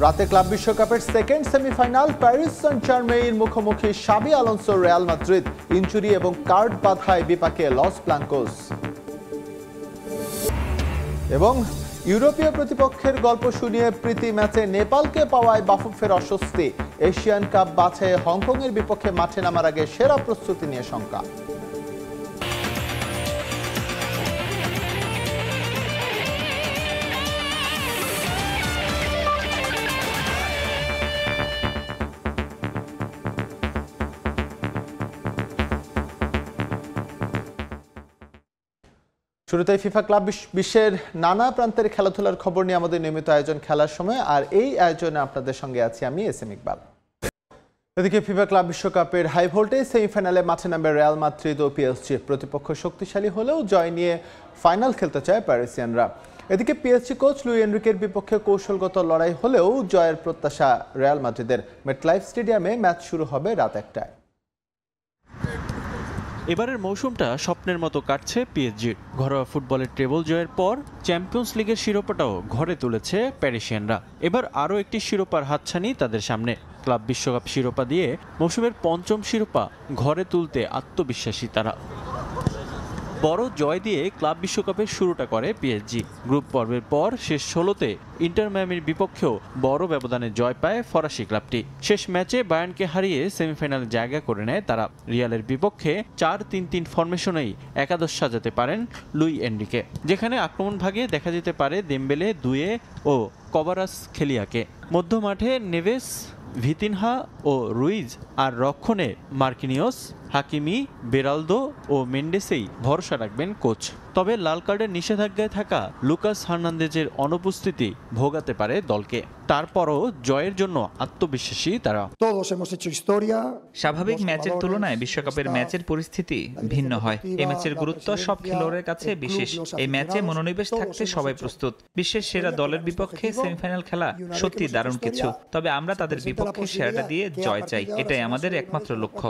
রাতে ক্লাব বিশ্বকাপের second semifinal Paris Saint Germain মুখোমুখি Xabi Alonso Real Madrid. Injury এবং কার্ড বাধায় বিপাকে লস ব্লাঙ্কোস। এবং ইউরোপীয় প্রতিপক্ষের গল্প শুনিয়ে প্রীতি ম্যাচে নেপালকে পাওয়ায় বাফুফের অস্বস্তি। এশিয়ান কাপ বাছাইয়ে হংকংয়ের বিপক্ষে মাঠে নামার আগে সেরা প্রস্তুতি নিয়ে শঙ্কা। শুরুতেই ফিফা ক্লাব বিশ্বের নানা প্রান্তের খেলাধুলার খবর নিয়ে আমাদের নিয়মিত আয়োজন খেলার সময়, আর এই আয়োজনে আপনাদের সঙ্গে আছি আমি এস এম ইকবাল। এদিকে ফিফা ক্লাব বিশ্বকাপের হাই ভোল্টেজ সেমিফাইনালে মাঠে নামবে রিয়াল মাদ্রিদ ও পিএসজি। প্রতিপক্ষ শক্তিশালী হলেও জয় নিয়ে ফাইনাল খেলতে চায় প্যারিসিয়ানরা। এদিকে পিএসজি কোচ লুই এনরিকের বিপক্ষে কৌশলগত লড়াই হলেও জয়ের প্রত্যাশা রিয়াল মাদ্রিদের। মেটলাইফ স্টেডিয়ামে ম্যাচ শুরু হবে রাত ১টায়। এবারের মৌসুমটা স্বপ্নের মতো কাটছে পিএসজির। ঘরোয়া ফুটবলের ট্রেবল জয়ের পর চ্যাম্পিয়ন্স লিগের শিরোপাটাও ঘরে তুলেছে প্যারিসিয়ানরা। এবার আরও একটি শিরোপার হাতছানি তাদের সামনে। ক্লাব বিশ্বকাপ শিরোপা দিয়ে মৌসুমের পঞ্চম শিরোপা ঘরে তুলতে আত্মবিশ্বাসী তারা। বড় জয় দিয়ে ক্লাব বিশ্বকাপের শুরুটা করে পিএসজি। গ্রুপ পর্বের পর শেষ ১৬তে ইন্টার মিয়ামির বিপক্ষেও বড় ব্যবধানে জয় পায় ফরাসি ক্লাবটি। শেষ ম্যাচে বায়ার্নকে হারিয়ে সেমিফাইনালে জায়গা করে নেয় তারা। রিয়ালের বিপক্ষে ৪-৩-৩ ফরমেশনেই একাদশ সাজাতে পারেন লুই এনরিকে, যেখানে আক্রমণ ভাগে দেখা যেতে পারে দেমবেলে, দুয়ে ও কভারাস খেলিয়াকে। মধ্যমাঠে নেভেস, ভিতিনহা ও রুইজ, আর রক্ষণে মার্কিনিয়স, হাকিমি, বেরালদো ও মেন্ডেসেই ভরসা রাখবেন কোচ। তবে লাল কার্ডের নিষেধাজ্ঞায় থাকা লুকাস হার্নান্দেজের অনুপস্থিতি ভোগাতে পারে দলকে। তারপরও জয়ের জন্য আত্মবিশ্বাসী তারা। স্বাভাবিক ম্যাচের তুলনায় বিশ্বকাপের ম্যাচের পরিস্থিতি ভিন্ন হয়। এই ম্যাচের গুরুত্ব সব খেলোয়াড়ের কাছে বিশেষ। এই ম্যাচে মনোনিবেশ থাকতে সবাই প্রস্তুত। বিশ্বের সেরা দলের বিপক্ষে সেমিফাইনাল খেলা সত্যি দারুণ কিছু। তবে আমরা তাদের বিপক্ষে সেরাটা দিয়ে জয় চাই, এটাই আমাদের একমাত্র লক্ষ্য।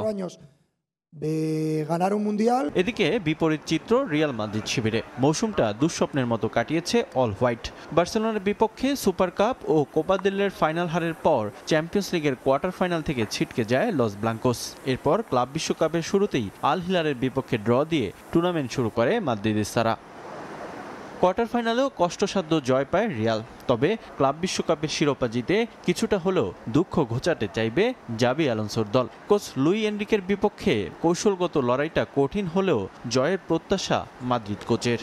এদিকে বিপরীত চিত্র রিয়াল মাদ্রিদ শিবিরে। মৌসুমটা দুঃস্বপ্নের মতো কাটিয়েছে অল হোয়াইট। বার্সেলোনার বিপক্ষে সুপার কাপ ও কোপা দেল রের ফাইনাল হারের পর চ্যাম্পিয়ন্স লিগের কোয়ার্টার ফাইনাল থেকে ছিটকে যায় লস ব্লাঙ্কোস। এরপর ক্লাব বিশ্বকাপের শুরুতেই আল হিলালের বিপক্ষে ড্র দিয়ে টুর্নামেন্ট শুরু করে মাদ্রিদিস্তারা। কোয়ার্টার ফাইনালেও কষ্টসাধ্য জয় পায় রিয়াল। তবে ক্লাব বিশ্বকাপের শিরোপা জিতে কিছুটা হলেও দুঃখ ঘোচাতে চাইবে জাবি আলোনসোর দল। কোচ লুই এনরিকের বিপক্ষে কৌশলগত লড়াইটা কঠিন হলেও জয়ের প্রত্যাশা মাদ্রিদ কোচের।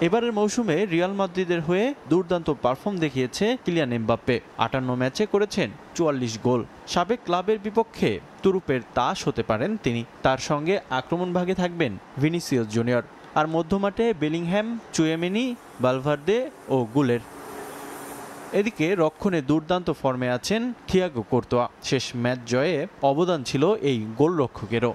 এবারের মৌসুমে রিয়াল মাদ্রিদের হয়ে দুর্দান্ত পারফর্ম দেখিয়েছে কিলিয়ান এমবাপ্পে। ৫৮ ম্যাচে করেছেন ৪৪ গোল। সাবেক ক্লাবের বিপক্ষে তুরুপের তাস হতে পারেন তিনি। তার সঙ্গে আক্রমণ ভাগে থাকবেন ভিনিসিয়াস জুনিয়র, আর মধ্যমাঠে বেলিংহ্যাম, চুয়েমেনি, ভালভার্দে ও গুলের। এদিকে রক্ষণে দুর্দান্ত ফর্মে আছেন থিয়াগো কোর্তোয়া। শেষ ম্যাচ জয়ে অবদান ছিল এই গোলরক্ষকেরও।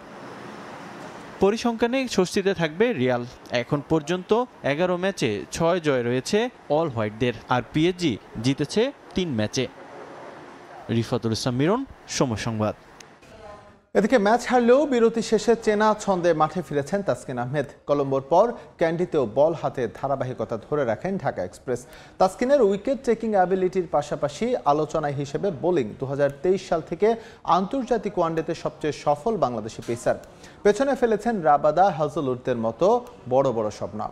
পরিসংখ্যানে স্বস্তিতে থাকবে রিয়াল। এখন পর্যন্ত ১১ ম্যাচে ৬ জয় রয়েছে অল হোয়াইটদের, আর পিএসজি জিতেছে ৩ ম্যাচে। রিফাতুল ইসলাম মিরন, সময় সংবাদ। এদিকে ম্যাচ হারলেও বিরতি শেষে চেনা ছন্দে মাঠে ফিরেছেন তাসকিন আহমেদ। কলম্বোর পর ক্যান্ডিতেও বল হাতে ধারাবাহিকতা ধরে রাখেন ঢাকা এক্সপ্রেস। তাসকিনের উইকেট টেকিং অ্যাবিলিটির পাশাপাশি আলোচনায় হিসেবে বোলিং। ২০২৩ সাল থেকে আন্তর্জাতিক ওয়ানডেতে সবচেয়ে সফল বাংলাদেশি পেসার। পেছনে ফেলেছেন রাবাদা, হাজলউডদের মতো বড় বড় সব নাম।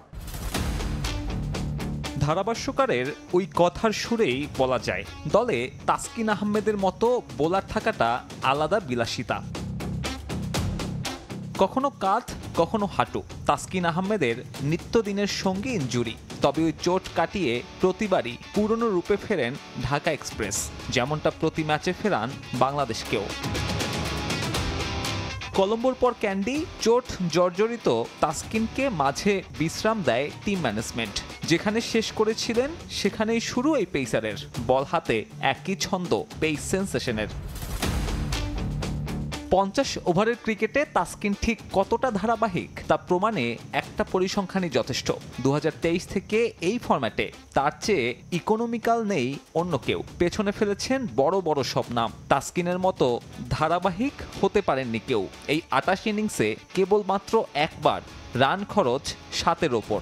ধারাভাষ্যকারের ওই কথার সুরেই বলা যায়, দলে তাসকিন আহমেদের মতো বোলার থাকাটা আলাদা বিলাসিতা। কখনো কাঁধ, কখনো হাঁটু। তাসকিন আহমেদের নিত্যদিনের সঙ্গী ইনজুরি। তবে ওই চোট কাটিয়ে প্রতিবারই পুরনো রূপে ফেরেন ঢাকা এক্সপ্রেস, যেমনটা প্রতি ম্যাচে ফেরান বাংলাদেশকেও। কলম্বোর পর ক্যান্ডি, চোট জর্জরিত তাসকিনকে মাঝে বিশ্রাম দেয় টিম ম্যানেজমেন্ট। যেখানে শেষ করেছিলেন সেখানেই শুরু এই পেসারের। বল হাতে একই ছন্দ পেস সেন্সেশনের। ৫০ ওভারের ক্রিকেটে তাসকিন ঠিক কতটা ধারাবাহিক তা প্রমাণে একটা পরিসংখ্যানই যথেষ্ট। ২০২৩ থেকে এই ফরম্যাটে তার চেয়ে ইকোনমিক্যাল নেই অন্য কেউ। পেছনে ফেলেছেন বড় বড় সব নাম। তাসকিনের মতো ধারাবাহিক হতে পারেননি কেউ। এই ২৮ ইনিংসে কেবলমাত্র একবার রান খরচ ৭-এর ওপর।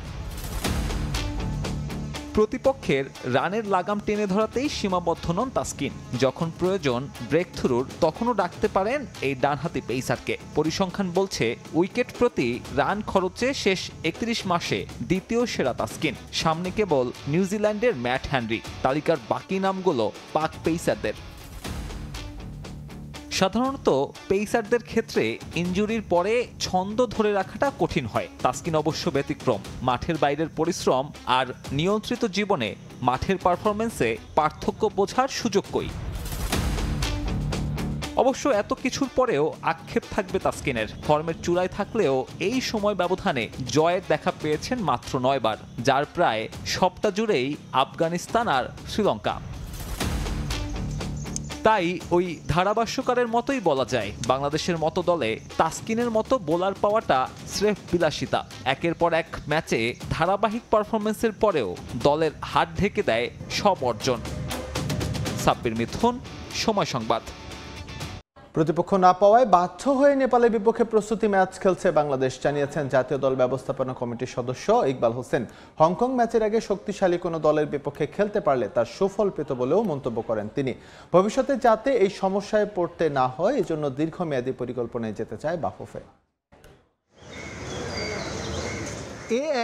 প্রতিপক্ষের রানের লাগাম টেনে ধরাতেই সীমাবদ্ধ নন তাসকিন। যখন প্রয়োজন ব্রেক থ্রুর তখনও ডাকতে পারেন এই ডানহাতি পেসারকে। পরিসংখ্যান বলছে উইকেট প্রতি রান খরচে শেষ 31 মাসে দ্বিতীয় সেরা তাসকিন। সামনে কেবল নিউজিল্যান্ডের ম্যাট হ্যানরি। তালিকার বাকি নামগুলো পাক পেসারদের। সাধারণত পেসারদের ক্ষেত্রে ইনজুরির পরে ছন্দ ধরে রাখাটা কঠিন হয়। তাসকিন অবশ্য ব্যতিক্রম। মাঠের বাইরের পরিশ্রম আর নিয়ন্ত্রিত জীবনে মাঠের পারফরম্যান্সে পার্থক্য বোঝার সুযোগ কই। অবশ্য এত কিছুর পরেও আক্ষেপ থাকবে তাসকিনের। ফর্মের চূড়ায় থাকলেও এই সময় ব্যবধানে জয়ের দেখা পেয়েছেন মাত্র 9 বার, যার প্রায় সবটা জুড়েই আফগানিস্তান আর শ্রীলঙ্কা। তাই ওই ধারাভাষ্যকারের মতোই বলা যায়, বাংলাদেশের মতো দলে তাসকিনের মতো বোলার পাওয়াটা স্রেফ বিলাসিতা। একের পর এক ম্যাচে ধারাবাহিক পারফরমেন্সের পরেও দলের হাত ঢেকে দেয় সব অর্জন। সাব্বির মিথুন, সময় সংবাদ। প্রতিপক্ষ না পাওয়ায় বাধ্য হয়ে নেপালের বিপক্ষে প্রস্তুতি ম্যাচ খেলছে বাংলাদেশ, জানিয়েছেন জাতীয় দল ব্যবস্থাপনা কমিটির সদস্য ইকবাল হোসেন। হংকং ম্যাচের আগে শক্তিশালী কোনো দলের বিপক্ষে খেলতে পারলে তার সুফল পেত বলেও মন্তব্য করেন তিনি। ভবিষ্যতে যাতে এই সমস্যায় পড়তে না হয় এজন্য দীর্ঘমেয়াদী পরিকল্পনায় যেতে চায় বাফুফে।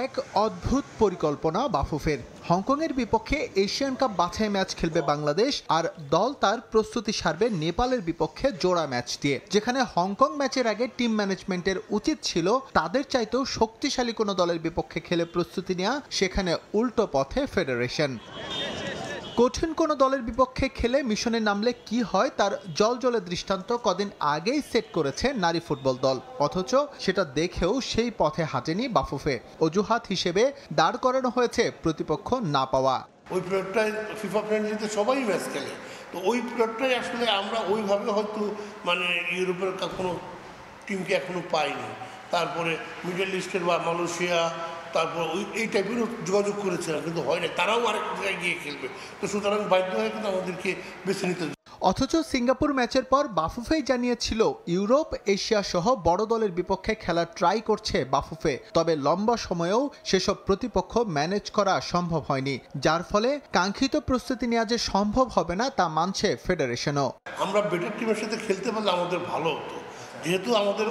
এক অদ্ভুত পরিকল্পনা বাফুফের। হংকংয়ের বিপক্ষে এশিয়ান কাপ বাছাই ম্যাচ খেলবে বাংলাদেশ, আর দল তার প্রস্তুতি সারবে নেপালের বিপক্ষে জোড়া ম্যাচ দিয়ে, যেখানে হংকং ম্যাচের আগে টিম ম্যানেজমেন্টের উচিত ছিল তাদের চাইতেও শক্তিশালী কোনো দলের বিপক্ষে খেলে প্রস্তুতি নেওয়া। সেখানে উল্টো পথে ফেডারেশন। কঠিন কোনো দলের বিপক্ষে খেলে মিশনে নামলে কি হয় তার জলজলে দৃষ্টান্ত কদিন আগেই সেট করেছে নারী ফুটবল দল, অথচ সেটা দেখেও সেই পথে হাঁটেনি বাফুফে। অজুহাত হিসেবে দাঁড় করানো হয়েছে প্রতিপক্ষ না পাওয়া। ওই পিরিয়ডটায় ফিফা ফ্রেন্ডলিতে সবাই ম্যাচ খেলে, তো ওই পিরিয়ডটাই আসলে আমরা ওইভাবে হয়তো ইউরোপের কোনো টিমকে এখনো পাইনি। তারপরে মিডল ইস্টের বা মালয়েশিয়া, তারপর এই টাইপেরও যোগাযোগ করেছিলাম, কিন্তু হয় না, তারাও আরেক জায়গায় গিয়ে খেলবে। তো সুতরাং বাধ্য হয়ে কিন্তু আমাদেরকে বেছে নিতে। অথচ সিঙ্গাপুর ম্যাচের পর বাফুফেই জানিয়েছিল ইউরোপ, এশিয়া সহ বড় দলের বিপক্ষে খেলার ট্রাই করছে বাফুফে। তবে লম্বা সময়েও সেসব প্রতিপক্ষ ম্যানেজ করা সম্ভব হয়নি, যার ফলে কাঙ্ক্ষিত প্রস্তুতি নেওয়া যে সম্ভব হবে না তা মানছে ফেডারেশনও। আমরা বেটার টিমের সাথে খেলতে পারলে আমাদের ভালো হতো, যেহেতু আমাদের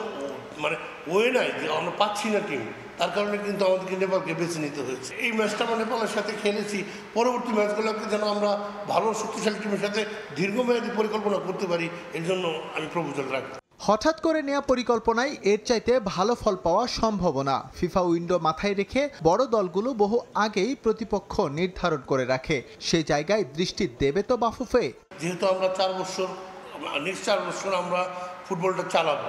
ওয়ে নাই যে আমরা পাচ্ছি না টিম, তার কারণে কিন্তু আমাদেরকে নেপালকে বেছে নিতে হয়েছে। এই ম্যাচটা আমরা নেপালের সাথে খেলেছি, পরবর্তী ম্যাচগুলোকে যেন আমরা ভালো শক্তিশালী টিমের সাথে দীর্ঘমেয়াদী পরিকল্পনা করতে পারি, এর জন্য আমি প্রপোজাল রাখি। হঠাৎ করে নেওয়া পরিকল্পনায় এর চাইতে ভালো ফল পাওয়া সম্ভব না। ফিফা উইন্ডো মাথায় রেখে বড় দলগুলো বহু আগেই প্রতিপক্ষ নির্ধারণ করে রাখে, সেই জায়গায় দৃষ্টি দেবে তো বাফুফে। যেহেতু আমরা 4 বছর, নেক্সট 4 বছর আমরা ফুটবলটা চালাবো,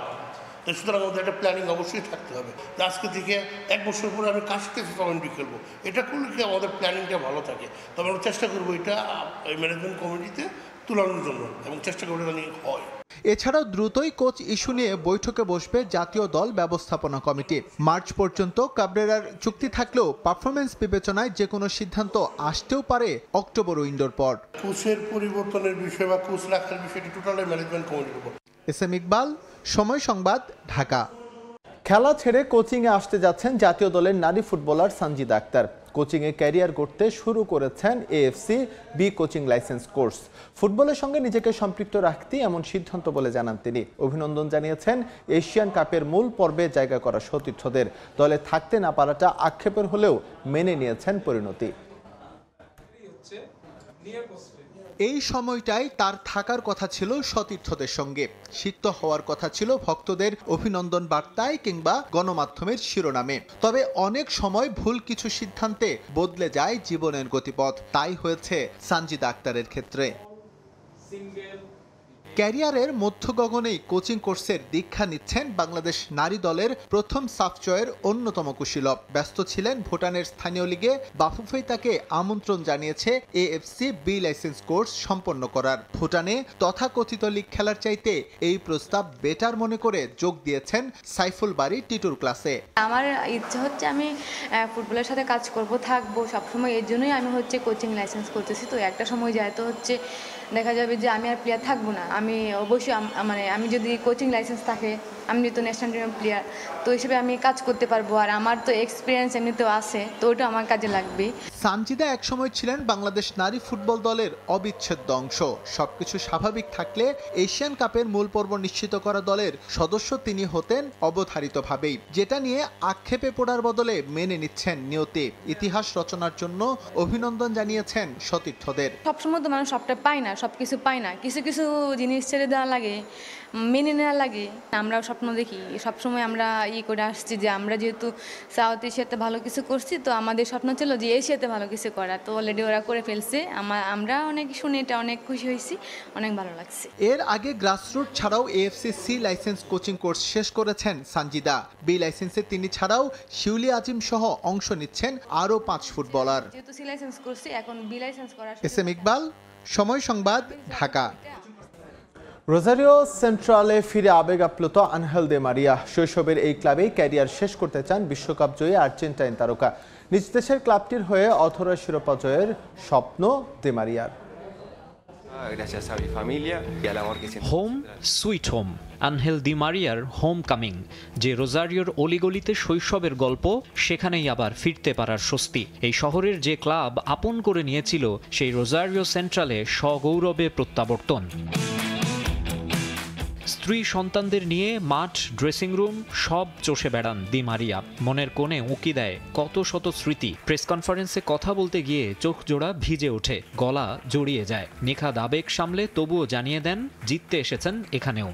তো সুতরাং আমাদের একটা প্ল্যানিং অবশ্যই থাকতে হবে। আজকে থেকে 1 বছর পরে আমি কার সাথে ফিফা উইন্ডো খেলবো, এটা করলে কি আমাদের প্ল্যানিংটা ভালো থাকে। তবে আমরা চেষ্টা করবো এটা ম্যানেজমেন্ট কমিটিতে তুলানোর জন্য, এবং চেষ্টা করবো এটা নিয়ে হয়। এছাড়াও দ্রুতই কোচ ইস্যু নিয়ে বৈঠকে বসবে জাতীয় দল ব্যবস্থাপনা কমিটি। মার্চ পর্যন্ত কাবরেরার চুক্তি থাকলেও পারফরমেন্স বিবেচনায় যে কোনো সিদ্ধান্ত আসতেও পারে অক্টোবর উইন্ডোর পর। কোচের পরিবর্তনের বিষয় বা কোচ রাখার বিষয়টি টোটালি ম্যানেজমেন্ট কমিটির উপর। এসএম ইকবাল, সময় সংবাদ, ঢাকা। খেলা ছেড়ে কোচিংয়ে আসতে যাচ্ছেন জাতীয় দলের নারী ফুটবলার সানজিদা আক্তার। কোচিংয়ে ক্যারিয়ার গড়তে শুরু করেছেন AFC B coaching licence course. ফুটবলের সঙ্গে নিজেকে সম্পৃক্ত রাখতেই এমন সিদ্ধান্ত বলে জানান তিনি। অভিনন্দন জানিয়েছেন এশিয়ান কাপের মূল পর্বে জায়গা করা সতীর্থদের। দলে থাকতে না পারাটা আক্ষেপের হলেও মেনে নিয়েছেন পরিণতি। এই সময়টাই তার থাকার কথা ছিল সতীর্থদের সঙ্গে, সিক্ত হওয়ার কথা ছিল ভক্তদের অভিনন্দন বার্তায় কিংবা গণমাধ্যমের শিরোনামে। তবে অনেক সময় ভুল কিছু সিদ্ধান্তে বদলে যায় জীবনের গতিপথ। তাই হয়েছে সানজিদা আক্তারের ক্ষেত্রে। ক্যারিয়ারের মধ্য গগনেই কোচিং কোর্সের দীক্ষা নিচ্ছেন বাংলাদেশ নারী দলের প্রথম সাফচয়ের অন্যতম কুশীলব। ব্যস্ত ছিলেন ভুটানের স্থানীয় লিগে, বাফুফেই তাকে আমন্ত্রণ জানিয়েছে এএফসি বি লাইসেন্স কোর্স সম্পন্ন করার। ভুটানে তথাকথিত লিগ খেলার চাইতে এই প্রস্তাব বেটার মনে করে যোগ দিয়েছেন সাইফুল বাড়ি টিটুর ক্লাসে। আমার ইচ্ছা হচ্ছে আমি ফুটবলের সাথে কাজ করব, থাকবো সবসময়, এর জন্যই আমি কোচিং লাইসেন্স করতেছি। তো একটা সময় যায় তো দেখা যাবে যে আমি আর প্লেয়ার থাকবো না, আমি অবশ্যই মানে আমি যদি কোচিং লাইসেন্স থাকে, আমি যেহেতু ন্যাশনাল টিমের প্লেয়ার, তো হিসেবে আমি কাজ করতে পারবো। আর আমার তো এক্সপিরিয়েন্স এমনিতেও আছে, তো ওটা আমার কাজে লাগবে। সানজিদা একসময় ছিলেন বাংলাদেশ নারী ফুটবল দলের অবিচ্ছেদ্য অংশ। সবকিছু স্বাভাবিক থাকলে এশিয়ান কাপের মূল পর্ব নিশ্চিত করা দলের সদস্য তিনি হতেন অবধারিতভাবেই, যেটা নিয়ে আক্ষেপে পড়ার বদলে মেনে নিচ্ছেন নিয়তি। ইতিহাস রচনার জন্য অভিনন্দন জানিয়েছেন সতীর্থদের। সবসময় তো মানুষ সবটা পায় না, সব কিছু পায় না, কিছু কিছু জিনিস ছেড়ে দেওয়া লাগে, মেনে নেওয়া লাগে। আমরাও স্বপ্ন দেখি, সবসময় আমরা করে আসছি যে আমরা যেহেতু সাউথ এশিয়াতে ভালো কিছু করছি, তো আমাদের স্বপ্ন ছিল যে এশিয়াতে ভালো কিছু করা। তো অলরেডি ওরা করে ফেলছে, আমরা অনেক শুনে এটা অনেক খুশি হয়েছি, অনেক ভালো লাগছে। এর আগে গ্রাসরুট ছাড়াও AFC C licence coaching course শেষ করেছেন সানজিদা। বি লাইসেন্সে তিনি ছাড়াও শিউলি আজিম সহ অংশ নিচ্ছেন আরও 5 ফুটবলার। যেহেতু সি লাইসেন্স করছি, এখন বি লাইসেন্স করা। SM ইকবাল, সময় সংবাদ, ঢাকা। রোজারিও সেন্ট্রালে ফিরে আবেগ আপ্লুত আনহেল দে মারিয়া। শৈশবের এই ক্লাবেই ক্যারিয়ার শেষ করতে চান বিশ্বকাপ জয়ী আর্জেন্টাইন তারকা। নিজ দেশের ক্লাবটির হয়ে অথরা শিরোপা জয়ের স্বপ্ন দে মারিয়ার। Home sweet home, Angel Di মারিয়ার হোম কামিং। যে রোজারিওর অলিগলিতে শৈশবের গল্প, সেখানেই আবার ফিরতে পারার স্বস্তি। এই শহরের যে ক্লাব আপন করে নিয়েছিল, সেই রোজারিও সেন্ট্রালে সগৌরবে প্রত্যাবর্তন। স্ত্রী সন্তানদের নিয়ে মাঠ, ড্রেসিং রুম সব চষে বেড়ান দি মারিয়া। মনের কোণে উঁকি দেয় কত শত স্মৃতি। প্রেস কনফারেন্সে কথা বলতে গিয়ে চোখ জোড়া ভিজে ওঠে, গলা জড়িয়ে যায়। নিখাদ আবেগ সামলে তবুও জানিয়ে দেন জিততে এসেছেন এখানেও।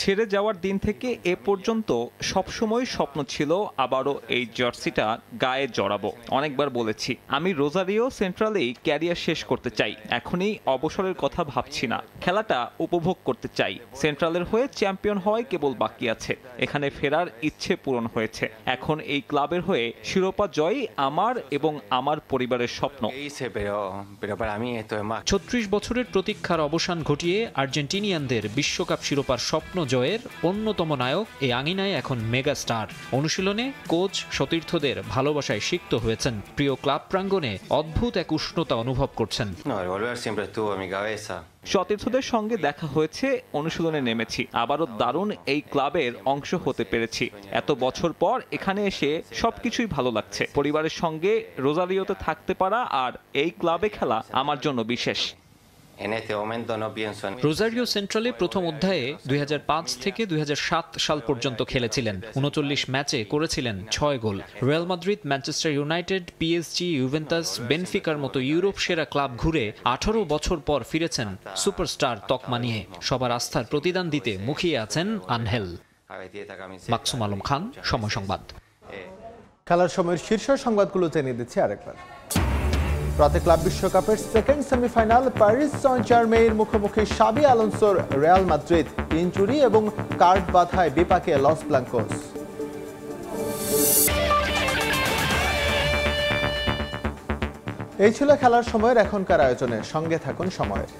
ছেড়ে যাওয়ার দিন থেকে এ পর্যন্ত সবসময় স্বপ্ন ছিল আবারও এই জার্সিটা গায়ে জড়াবো। অনেকবার বলেছি আমি রোজারিও সেন্ট্রালেই ক্যারিয়ার শেষ করতে চাই। এখনই অবসরের কথা ভাবছি না, খেলাটা উপভোগ করতে চাই। সেন্ট্রালের হয়ে চ্যাম্পিয়ন হওয়াই কেবল বাকি আছে। এখানে ফেরার ইচ্ছে পূরণ হয়েছে। এখন এই ক্লাবের হয়ে শিরোপা জয়ই আমার এবং আমার পরিবারের স্বপ্ন। 36 বছরের প্রতীক্ষার অবসান ঘটিয়ে আর্জেন্টিনিয়ানদের বিশ্বকাপ শিরোপার স্বপ্ন জয়ের অন্যতম নায়ক এই আঙিনায় এখন মেগা স্টার। অনুশীলনে কোচ সতীর্থদের ভালোবাসায় সিক্ত হয়েছেন। প্রিয় ক্লাব প্রাঙ্গণে অদ্ভুত এক উষ্ণতা অনুভব করছেন। সতীর্থদের সঙ্গে দেখা হয়েছে, অনুশীলনে নেমেছি। আবারও দারুণ এই ক্লাবের অংশ হতে পেরেছি। এত বছর পর এখানে এসে সবকিছুই ভালো লাগছে। পরিবারের সঙ্গে রোজারিওতে থাকতে পারা আর এই ক্লাবে খেলা আমার জন্য বিশেষ। রোজারিও সেন্ট্রালে প্রথম অধ্যায়ে 2005 থেকে 2007 সাল পর্যন্ত খেলেছিলেন। 39 ম্যাচে করেছিলেন 6 গোল। Real Madrid, Manchester United, PSG, Juventus, বেনফিকার মতো ইউরোপ সেরা ক্লাব ঘুরে 18 বছর পর ফিরেছেন সুপারস্টার তকমা নিয়ে। সবার আস্থার প্রতিদান দিতে মুখিয়ে আছেন আনহেল। মাকসুম আলম খান, সময় সংবাদ। খেলার সময়ের শীর্ষ সংবাদগুলো জেনে দিচ্ছি আরেকবার। রাতে ক্লাব বিশ্বকাপের সেকেন্ড সেমিফাইনাল প্যারিস সেন্ট-জার্মেইর মুখোমুখি শাবি আলোনসোর রিয়াল মাদ্রিদ। ইনজুরি এবং কার্ড বাধায় বিপাকে লস ব্লাঙ্কোস। এই ছিল খেলার সময়ের এখনকার আয়োজনে। সঙ্গে থাকুন সময়ের।